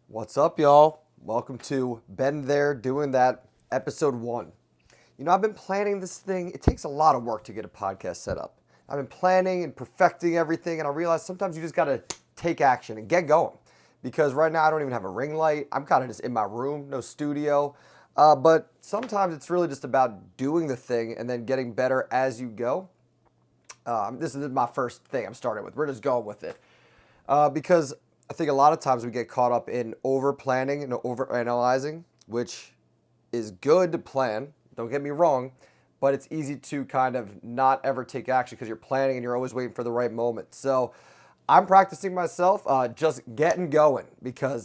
What's up, y'all? Welcome to Been There, Doing That, episode 1. I've been planning this thing. It takes a lot of work to get a podcast set up. I've been planning and perfecting everything, and I realize sometimes you just got to take action and get going. Because right now I don't even have a ring light. I'm kind of just in my room, no studio. But sometimes it's really just about doing the thing and then getting better as you go. This is my first thing I'm starting with. We're just going with it. Because I think a lot of times we get caught up in over planning and over analyzing, which is good to plan. Don't get me wrong, but it's easy to kind of not ever take action because you're planning and you're always waiting for the right moment. So I'm practicing myself, just getting going because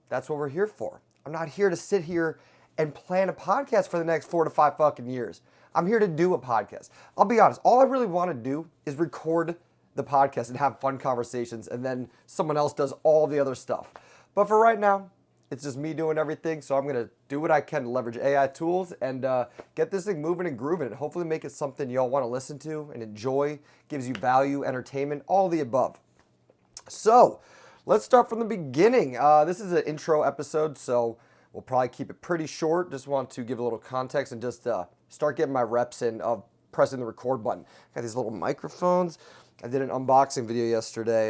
that's what we're here for. I'm not here to sit here and plan a podcast for the next 4 to 5 fucking years. I'm here to do a podcast. I'll be honest, all I really want to do is record the podcast and have fun conversations, and then someone else does all the other stuff. But for right now, it's just me doing everything, so I'm going to do what I can to leverage AI tools and get this thing moving and grooving and hopefully make it something y'all want to listen to and enjoy, gives you value, entertainment, all the above. So let's start from the beginning. This is an intro episode, so we'll probably keep it pretty short. Just want to give a little context and just start getting my reps in of pressing the record button. Got these little microphones. I did an unboxing video yesterday.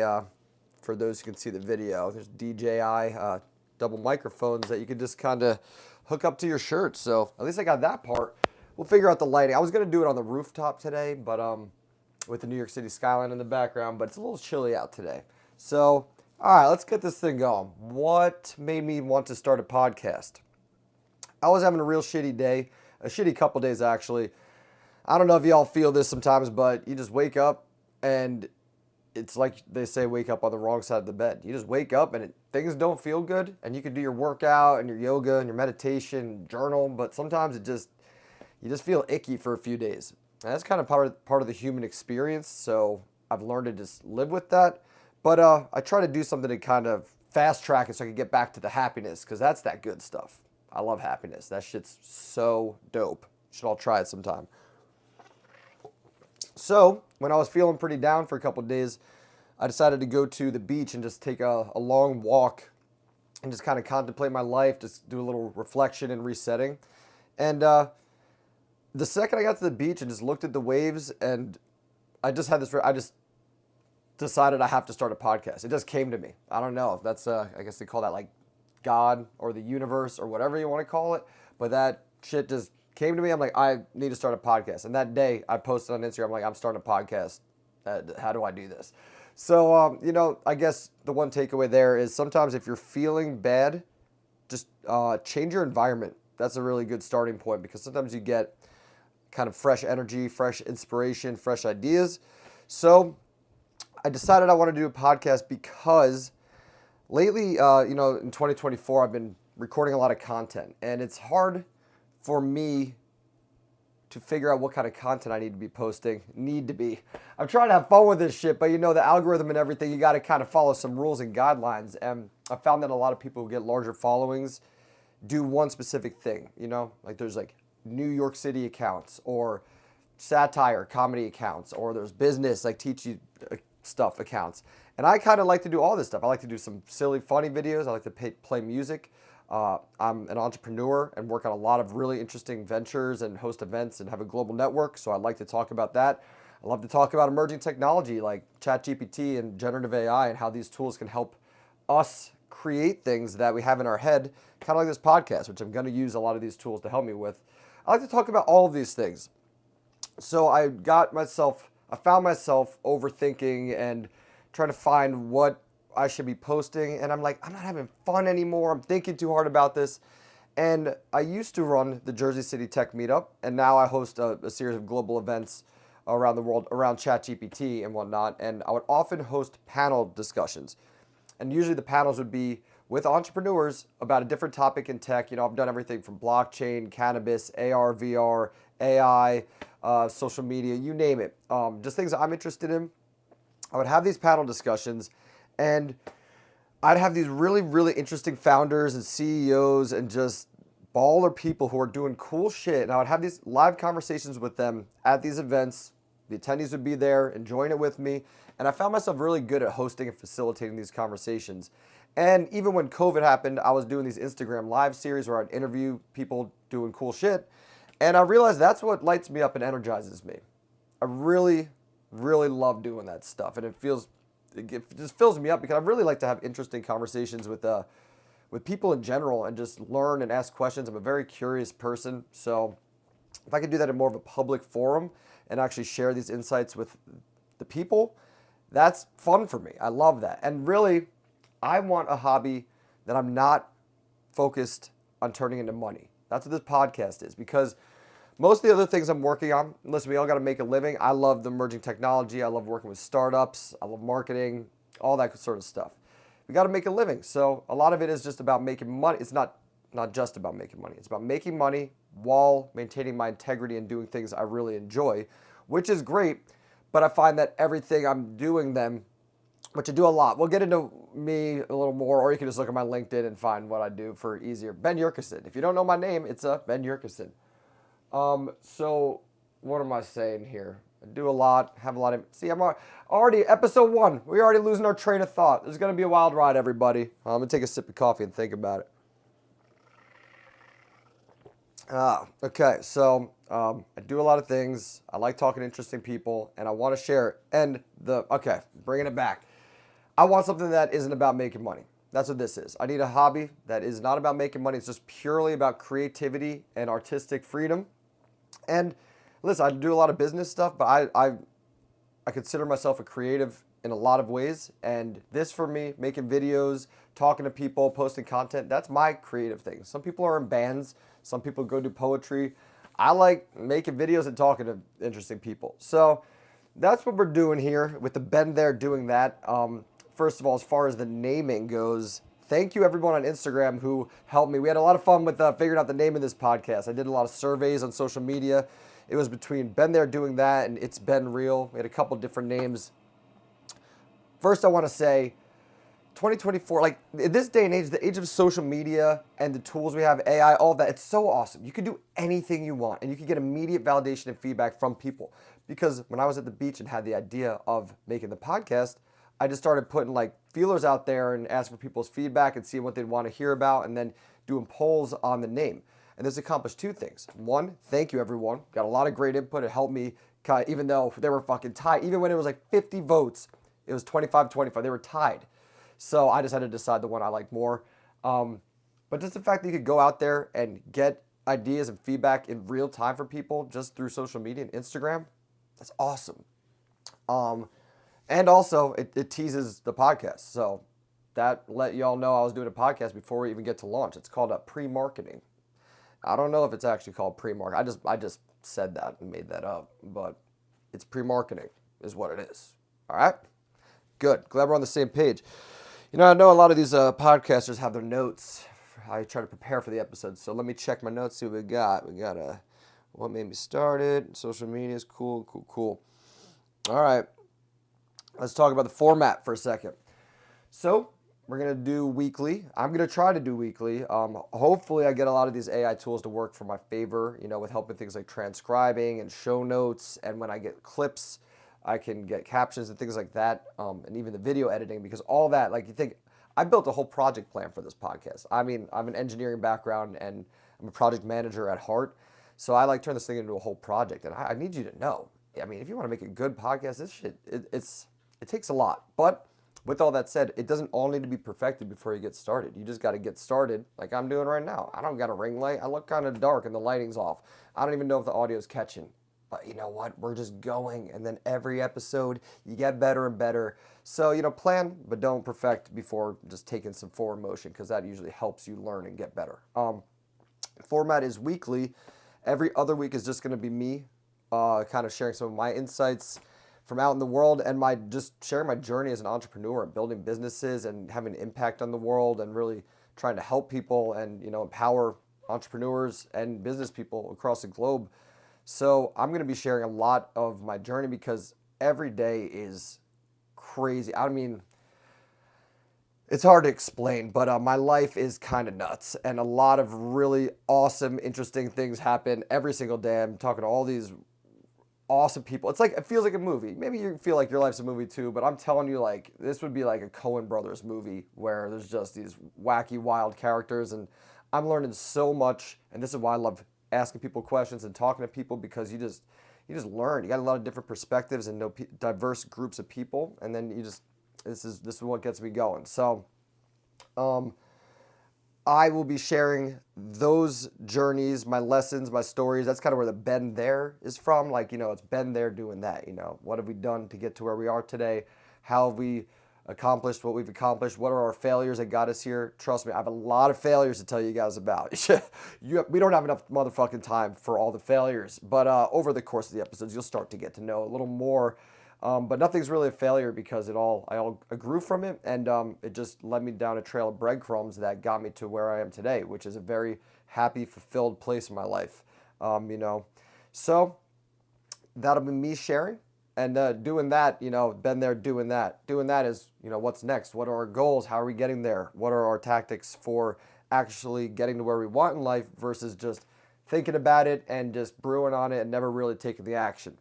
For those who can see the video, there's DJI double microphones that you can just kind of hook up to your shirt. So at least I got that part. We'll figure out the lighting. I was gonna do it on the rooftop today, but with the New York City skyline in the background, but it's a little chilly out today. So all right, let's get this thing going. What made me want to start a podcast? I was having a real shitty day, a shitty couple days actually. I don't know if y'all feel this sometimes, but you just wake up and it's like they say, wake up on the wrong side of the bed. You just wake up and things don't feel good, and you can do your workout and your yoga and your meditation, journal, but sometimes you just feel icky for a few days. And that's kind of part of the human experience, so I've learned to just live with that. But I try to do something to kind of fast track it so I can get back to the happiness, because that's that good stuff. I love happiness. That shit's so dope. Should all try it sometime. So when I was feeling pretty down for a couple of days, I decided to go to the beach and just take a long walk and just kind of contemplate my life, just do a little reflection and resetting. And the second I got to the beach and just looked at the waves, and I just decided I have to start a podcast. It just came to me. I don't know if that's, I guess they call that like God or the universe or whatever you want to call it. But that shit just came to me. I'm like, I need to start a podcast. And that day I posted on Instagram, like, I'm starting a podcast. How do I do this? So, I guess the one takeaway there is sometimes if you're feeling bad, just change your environment. That's a really good starting point, because sometimes you get kind of fresh energy, fresh inspiration, fresh ideas. So I decided I want to do a podcast because lately, in 2024, I've been recording a lot of content, and it's hard for me to figure out what kind of content I need to be posting. I'm trying to have fun with this shit, but the algorithm and everything, you got to kind of follow some rules and guidelines. And I found that a lot of people who get larger followings do one specific thing, like there's like New York City accounts or satire comedy accounts, or there's business, like teach you stuff accounts. And I kind of like to do all this stuff. I like to do some silly, funny videos. I like to play music. I'm an entrepreneur and work on a lot of really interesting ventures and host events and have a global network, so I'd like to talk about that. I love to talk about emerging technology like ChatGPT and generative AI and how these tools can help us create things that we have in our head, kind of like this podcast, which I'm going to use a lot of these tools to help me with. I like to talk about all of these things. So I found myself overthinking and trying to find what I should be posting, and I'm like, I'm not having fun anymore. I'm thinking too hard about this. And I used to run the Jersey City Tech Meetup, and now I host a series of global events around the world around ChatGPT and whatnot, and I would often host panel discussions. And usually the panels would be with entrepreneurs about a different topic in tech. I've done everything from blockchain, cannabis, AR, VR, AI, social media, you name it. Just things I'm interested in. I would have these panel discussions, and I'd have these really, really interesting founders and CEOs and just baller people who are doing cool shit. And I would have these live conversations with them at these events. The attendees would be there, enjoying it with me. And I found myself really good at hosting and facilitating these conversations. And even when COVID happened, I was doing these Instagram live series where I'd interview people doing cool shit. And I realized that's what lights me up and energizes me. I really, really love doing that stuff. And it just fills me up because I really like to have interesting conversations with people in general and just learn and ask questions. I'm a very curious person. So if I could do that in more of a public forum and actually share these insights with the people, that's fun for me. I love that. And really, I want a hobby that I'm not focused on turning into money. That's what this podcast is, because most of the other things I'm working on, listen, we all got to make a living. I love the emerging technology. I love working with startups. I love marketing, all that sort of stuff. We got to make a living. So a lot of it is just about making money. It's not just about making money. It's about making money while maintaining my integrity and doing things I really enjoy, which is great. But I find that everything I'm doing them, which I do a lot. We'll get into me a little more, or you can just look at my LinkedIn and find what I do for easier. Ben Yurkison. If you don't know my name, it's Ben Yurkison. So what am I saying here? I do a lot, have a lot of... See, I'm already, episode 1. We're already losing our train of thought. It's going to be a wild ride, everybody. I'm going to take a sip of coffee and think about it. Okay, so I do a lot of things. I like talking to interesting people, and I want to share it. And bringing it back. I want something that isn't about making money. That's what this is. I need a hobby that is not about making money. It's just purely about creativity and artistic freedom. And listen, I do a lot of business stuff, but I consider myself a creative in a lot of ways. And this, for me, making videos, talking to people, posting content, that's my creative thing. Some people are in bands. Some people go do poetry. I like making videos and talking to interesting people. So that's what we're doing here with the Ben There Doing That. First of all, as far as the naming goes, thank you everyone on Instagram who helped me. We had a lot of fun with figuring out the name of this podcast. I did a lot of surveys on social media. It was between Ben There Doing That and It's Ben Real. We had a couple different names. First, I want to say 2024, like in this day and age, the age of social media and the tools we have, AI, all that, it's so awesome. You can do anything you want and you can get immediate validation and feedback from people. Because when I was at the beach and had the idea of making the podcast, I just started putting like feelers out there and asking for people's feedback and seeing what they'd want to hear about and then doing polls on the name. And this accomplished 2 things. 1, thank you everyone. Got a lot of great input. It helped me, even though they were fucking tied. Even when it was like 50 votes, it was 25-25. They were tied. So I just had to decide the one I liked more. But just the fact that you could go out there and get ideas and feedback in real time from people just through social media and Instagram, that's awesome. And also, it teases the podcast. So that let y'all know I was doing a podcast before we even get to launch. It's called pre-marketing. I don't know if it's actually called pre-marketing. I just said that and made that up. But it's pre-marketing is what it is. All right? Good. Glad we're on the same page. You know a lot of these podcasters have their notes. I try to prepare for the episodes. So let me check my notes, see what we got. We got what made me started. Social media is cool. All right. Let's talk about the format for a second. So we're going to do weekly. I'm going to try to do weekly. Hopefully I get a lot of these AI tools to work for my favor, with helping things like transcribing and show notes. And when I get clips, I can get captions and things like that. And even the video editing, because all that, like you think, I built a whole project plan for this podcast. I mean, I'm an engineering background and I'm a project manager at heart. So I like turn this thing into a whole project. And I need you to know, I mean, if you want to make a good podcast, this shit, it takes a lot. But with all that said, it doesn't all need to be perfected before you get started. You just got to get started like I'm doing right now. I don't got a ring light. I look kind of dark and the lighting's off. I don't even know if the audio's catching. But you know what? We're just going. And then every episode, you get better and better. So, plan, but don't perfect before just taking some forward motion, because that usually helps you learn and get better. Format is weekly. Every other week is just going to be me kind of sharing some of my insights from out in the world and just sharing my journey as an entrepreneur and building businesses and having an impact on the world and really trying to help people and, empower entrepreneurs and business people across the globe. So I'm going to be sharing a lot of my journey because every day is crazy. I mean, it's hard to explain, but my life is kind of nuts and a lot of really awesome, interesting things happen every single day. I'm talking to all these awesome people. It's like, it feels like a movie. Maybe you feel like your life's a movie too, but I'm telling you, like, this would be like a Coen Brothers movie where there's just these wacky, wild characters, and I'm learning so much. And this is why I love asking people questions and talking to people, because you just learn. You got a lot of different perspectives and know diverse groups of people, and then this is what gets me going. So, I will be sharing those journeys, my lessons, my stories. That's kind of where the been there is from. Like, it's been there doing that. What have we done to get to where we are today? How have we accomplished what we've accomplished? What are our failures that got us here? Trust me, I have a lot of failures to tell you guys about. We don't have enough motherfucking time for all the failures. But over the course of the episodes, you'll start to get to know a little more. But nothing's really a failure, because I grew from it, and it just led me down a trail of breadcrumbs that got me to where I am today, which is a very happy, fulfilled place in my life. So that'll be me sharing and doing that. Been there, doing that. Doing that is, what's next? What are our goals? How are we getting there? What are our tactics for actually getting to where we want in life versus just thinking about it and just brewing on it and never really taking the action.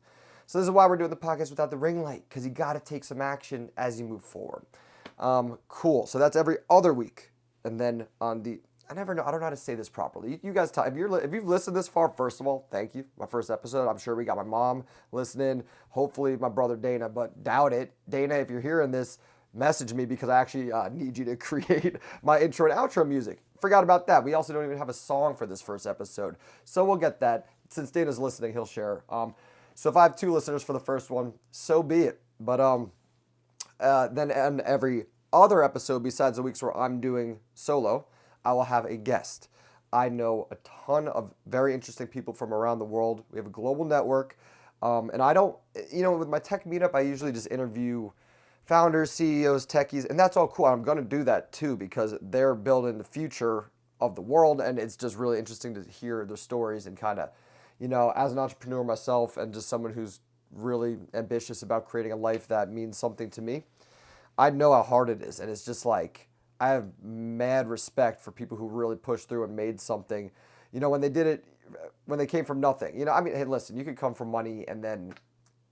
So this is why we're doing the podcast without the ring light, because you got to take some action as you move forward. Cool. So that's every other week. And then I don't know how to say this properly. You guys, if you've listened this far, first of all, thank you. My first episode. I'm sure we got my mom listening. Hopefully my brother Dana, but doubt it. Dana, if you're hearing this, message me, because I actually need you to create my intro and outro music. Forgot about that. We also don't even have a song for this first episode. So we'll get that. Since Dana's listening, he'll share. So if I have 2 listeners for the first one, so be it. But then on every other episode, besides the weeks where I'm doing solo, I will have a guest. I know a ton of very interesting people from around the world. We have a global network. And I don't, with my tech meetup, I usually just interview founders, CEOs, techies, and that's all cool. I'm going to do that too, because they're building the future of the world, and it's just really interesting to hear their stories and kind of, as an entrepreneur myself and just someone who's really ambitious about creating a life that means something to me, I know how hard it is. And it's just like, I have mad respect for people who really pushed through and made something, when they did it, when they came from nothing. Hey, listen, you could come from money and then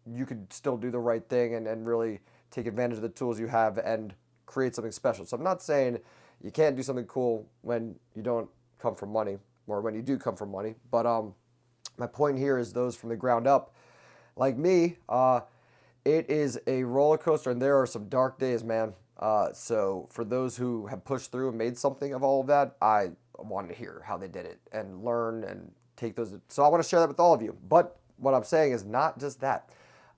you could still do the right thing and really take advantage of the tools you have and create something special. So I'm not saying you can't do something cool when you don't come from money, or when you do come from money, but my point here is those from the ground up, like me, it is a roller coaster, and there are some dark days, man. So for those who have pushed through and made something of all of that, I want to hear how they did it and learn and take those. So I want to share that with all of you. But what I'm saying is not just that.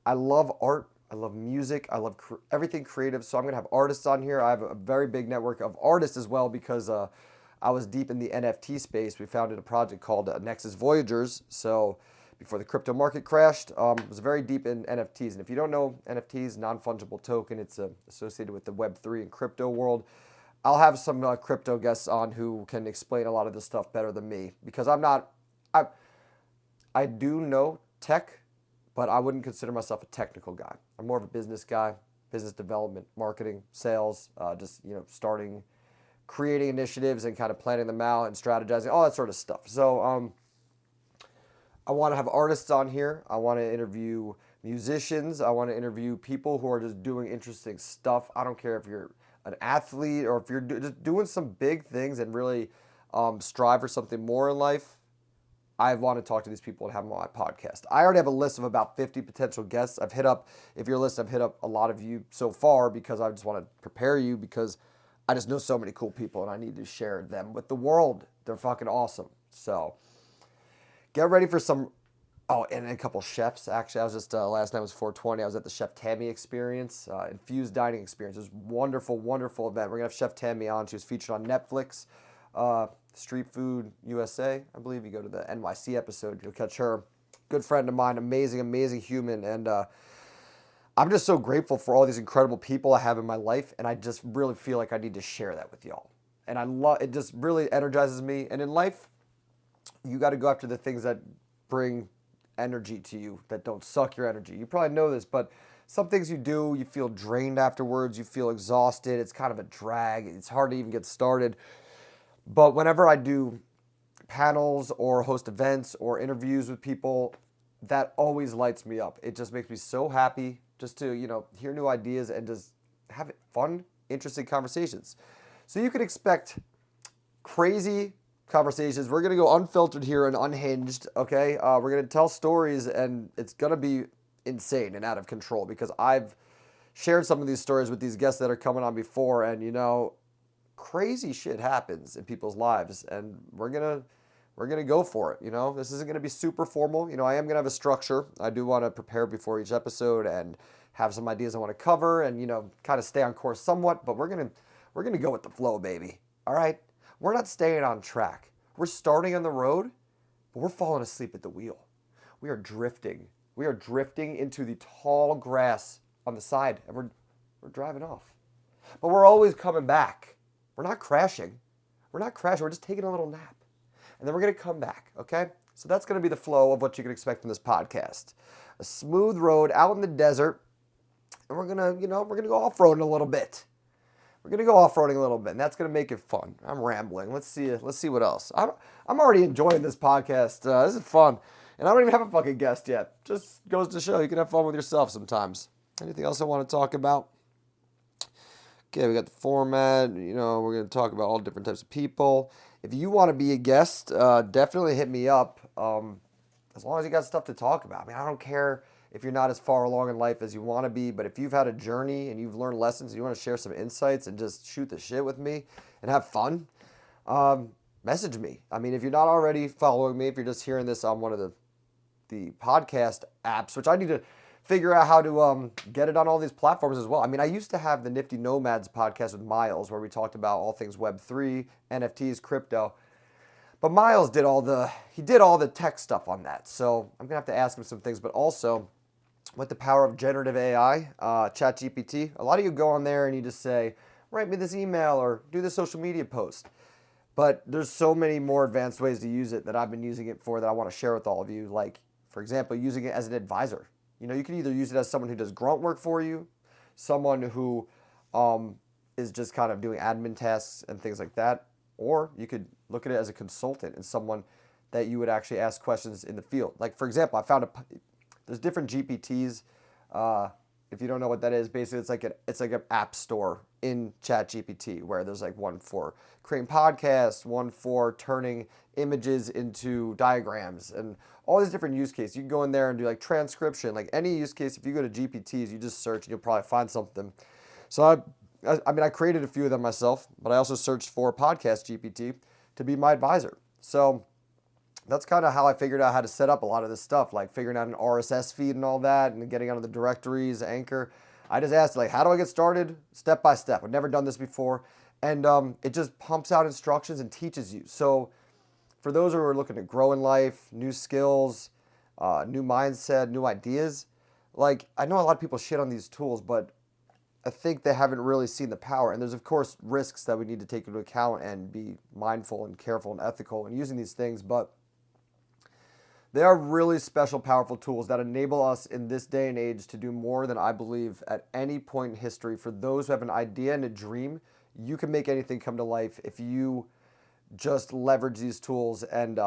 I love art. I love music. I love everything creative. So I'm going to have artists on here. I have a very big network of artists as well, because I was deep in the NFT space. We founded a project called Nexus Voyagers. So before the crypto market crashed, was very deep in NFTs. And if you don't know NFTs, non-fungible token, it's associated with the Web3 and crypto world. I'll have some crypto guests on who can explain a lot of this stuff better than me, because I do know tech, but I wouldn't consider myself a technical guy. I'm more of a business guy, business development, marketing, sales, starting, creating initiatives and kind of planning them out and strategizing, all that sort of stuff. So I want to have artists on here. I want to interview musicians. I want to interview people who are just doing interesting stuff. I don't care if you're an athlete or if you're just doing some big things and really strive for something more in life. I want to talk to these people and have them on my podcast. I already have a list of about 50 potential guests. If you're listening, I've hit up a lot of you so far, because I just want to prepare you, because I just know so many cool people and I need to share them with the world. They're fucking awesome. So get ready for some, and a couple chefs. Actually, I was just, last night was 420. I was at the Chef Tammy experience, infused dining experience. It was a wonderful, wonderful event. We're going to have Chef Tammy on. She was featured on Netflix, Street Food USA. I believe you go to the NYC episode, you'll catch her. Good friend of mine, amazing, amazing human. And I'm just so grateful for all these incredible people I have in my life. And I just really feel like I need to share that with y'all. And it just really energizes me. And in life, you got to go after the things that bring energy to you, that don't suck your energy. You probably know this, but some things you do, you feel drained afterwards, you feel exhausted, it's kind of a drag, it's hard to even get started. But whenever I do panels or host events or interviews with people, that always lights me up. It just makes me so happy just to, hear new ideas and just have fun, interesting conversations. So you can expect crazy conversations. We're going to go unfiltered here and unhinged, okay? We're going to tell stories, and it's going to be insane and out of control because I've shared some of these stories with these guests that are coming on before, and, crazy shit happens in people's lives, and we're going to go for it, This isn't going to be super formal. I am going to have a structure. I do want to prepare before each episode and have some ideas I want to cover and, kind of stay on course somewhat, but we're going to go with the flow, baby. All right? We're not staying on track. We're starting on the road, but we're falling asleep at the wheel. We are drifting. We are drifting into the tall grass on the side, and we're driving off. But we're always coming back. We're not crashing. We're just taking a little nap. And then we're going to come back, okay? So that's going to be the flow of what you can expect from this podcast. A smooth road out in the desert, and we're going to go off-roading a little bit. We're going to go off-roading a little bit, and that's going to make it fun. I'm rambling. Let's see what else. I'm already enjoying this podcast. This is fun. And I don't even have a fucking guest yet. Just goes to show you can have fun with yourself sometimes. Anything else I want to talk about? Okay, we got the format. We're going to talk about all different types of people. If you want to be a guest, definitely hit me up. As long as you got stuff to talk about. I don't care if you're not as far along in life as you want to be, but if you've had a journey and you've learned lessons, and you want to share some insights and just shoot the shit with me and have fun, message me. If you're not already following me, if you're just hearing this on one of the podcast apps, which I need to figure out how to get it on all these platforms as well. I used to have the Nifty Nomads podcast with Miles, where we talked about all things Web3, NFTs, crypto. But Miles did all the tech stuff on that. So I'm going to have to ask him some things, but also with the power of generative AI, ChatGPT, a lot of you go on there and you just say, write me this email or do this social media post. But there's so many more advanced ways to use it that I've been using it for that I want to share with all of you. Like, for example, using it as an advisor. You can either use it as someone who does grunt work for you, someone who is just kind of doing admin tasks and things like that, or you could look at it as a consultant and someone that you would actually ask questions in the field. Like, for example, I found there's different GPTs. If you don't know what that is, basically it's like an app store in ChatGPT where there's like one for creating podcasts, one for turning images into diagrams, and all these different use cases. You can go in there and do like transcription, like any use case. If you go to GPTs, you just search and you'll probably find something. So I created a few of them myself, but I also searched for Podcast GPT to be my advisor. So that's kind of how I figured out how to set up a lot of this stuff, like figuring out an RSS feed and all that, and getting onto the directories, Anchor. I just asked, like, how do I get started? Step by step. I've never done this before. And it just pumps out instructions and teaches you. So for those who are looking to grow in life, new skills, new mindset, new ideas, like, I know a lot of people shit on these tools, but I think they haven't really seen the power. And there's, of course, risks that we need to take into account and be mindful and careful and ethical in using these things. But they are really special, powerful tools that enable us in this day and age to do more than I believe at any point in history. For those who have an idea and a dream, you can make anything come to life if you just leverage these tools and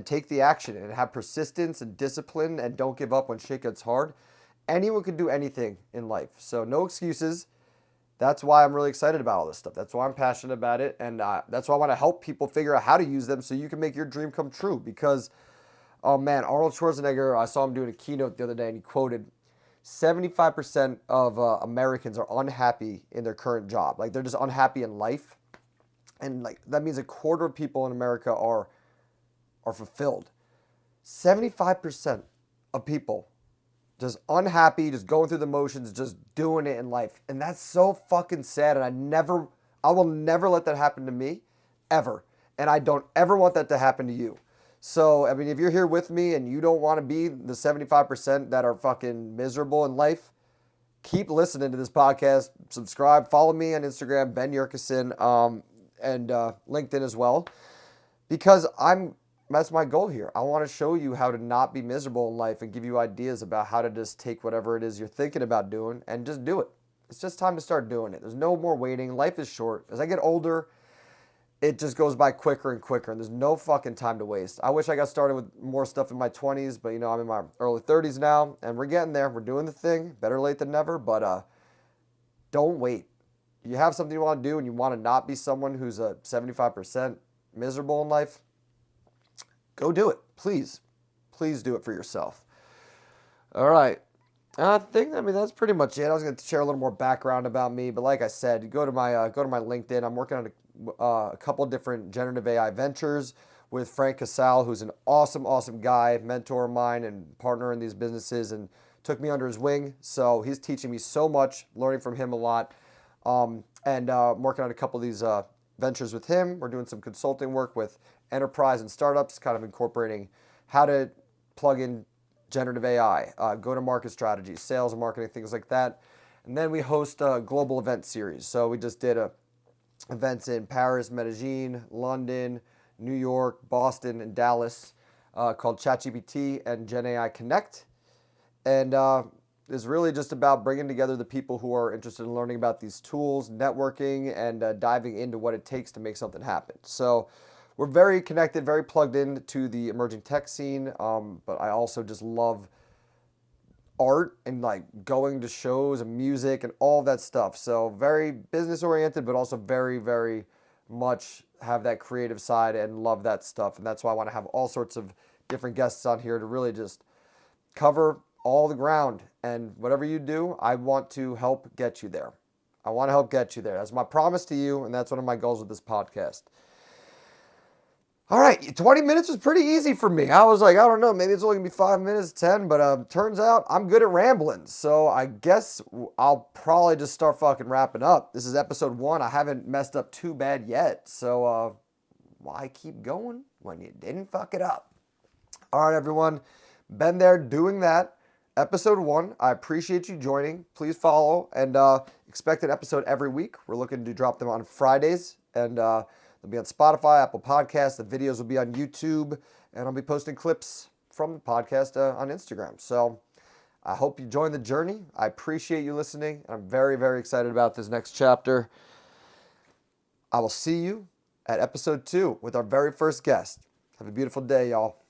take the action and have persistence and discipline and don't give up when shit gets hard. Anyone can do anything in life. So no excuses. That's why I'm really excited about all this stuff. That's why I'm passionate about it. And that's why I want to help people figure out how to use them so you can make your dream come true. Because, oh man, Arnold Schwarzenegger, I saw him doing a keynote the other day and he quoted 75% of Americans are unhappy in their current job. Like, they're just unhappy in life. And like that means a quarter of people in America are fulfilled. 75% of people just unhappy, just going through the motions, just doing it in life. And that's so fucking sad. And I will never let that happen to me, ever. And I don't ever want that to happen to you. So, if you're here with me and you don't want to be the 75% that are fucking miserable in life, keep listening to this podcast. Subscribe, follow me on Instagram, Ben Yerkeson, and LinkedIn as well. Because that's my goal here. I want to show you how to not be miserable in life and give you ideas about how to just take whatever it is you're thinking about doing and just do it. It's just time to start doing it. There's no more waiting. Life is short. As I get older, it just goes by quicker and quicker, and there's no fucking time to waste. I wish I got started with more stuff in my 20s, but I'm in my early 30s now, and we're getting there. We're doing the thing. Better late than never, but don't wait. You have something you want to do, and you want to not be someone who's a 75% miserable in life, go do it. Please. Please do it for yourself. All right. That's pretty much it. I was going to share a little more background about me, but like I said, go to my LinkedIn. I'm working on a couple different generative AI ventures with Frank Casal, who's an awesome guy, mentor of mine and partner in these businesses, and took me under his wing. So he's teaching me so much, learning from him a lot. I'm working on a couple of these ventures with him. We're doing some consulting work with enterprise and startups, kind of incorporating how to plug in generative AI, go-to-market strategies, sales and marketing, things like that. And then we host a global event series. So we just did events in Paris, Medellin, London, New York, Boston, and Dallas called ChatGPT and Gen AI Connect. And it's really just about bringing together the people who are interested in learning about these tools, networking, and diving into what it takes to make something happen. So we're very connected, very plugged in to the emerging tech scene, but I also just love art and like going to shows and music and all that stuff. So very business oriented, but also very, very much have that creative side and love that stuff. And that's why I want to have all sorts of different guests on here to really just cover all the ground. And whatever you do, I want to help get you there. I want to help get you there. That's my promise to you, and that's one of my goals with this podcast. All right, 20 minutes was pretty easy for me. I was like, I don't know, maybe it's only going to be 5 minutes, 10, but turns out I'm good at rambling. So I guess I'll probably just start fucking wrapping up. This is episode 1. I haven't messed up too bad yet. So why keep going when you didn't fuck it up? All right, everyone. Been there doing that. Episode 1. I appreciate you joining. Please follow and expect an episode every week. We're looking to drop them on Fridays, and they'll be on Spotify, Apple Podcasts. The videos will be on YouTube, and I'll be posting clips from the podcast on Instagram. So I hope you join the journey. I appreciate you listening. I'm very, very excited about this next chapter. I will see you at episode 2 with our very first guest. Have a beautiful day, y'all.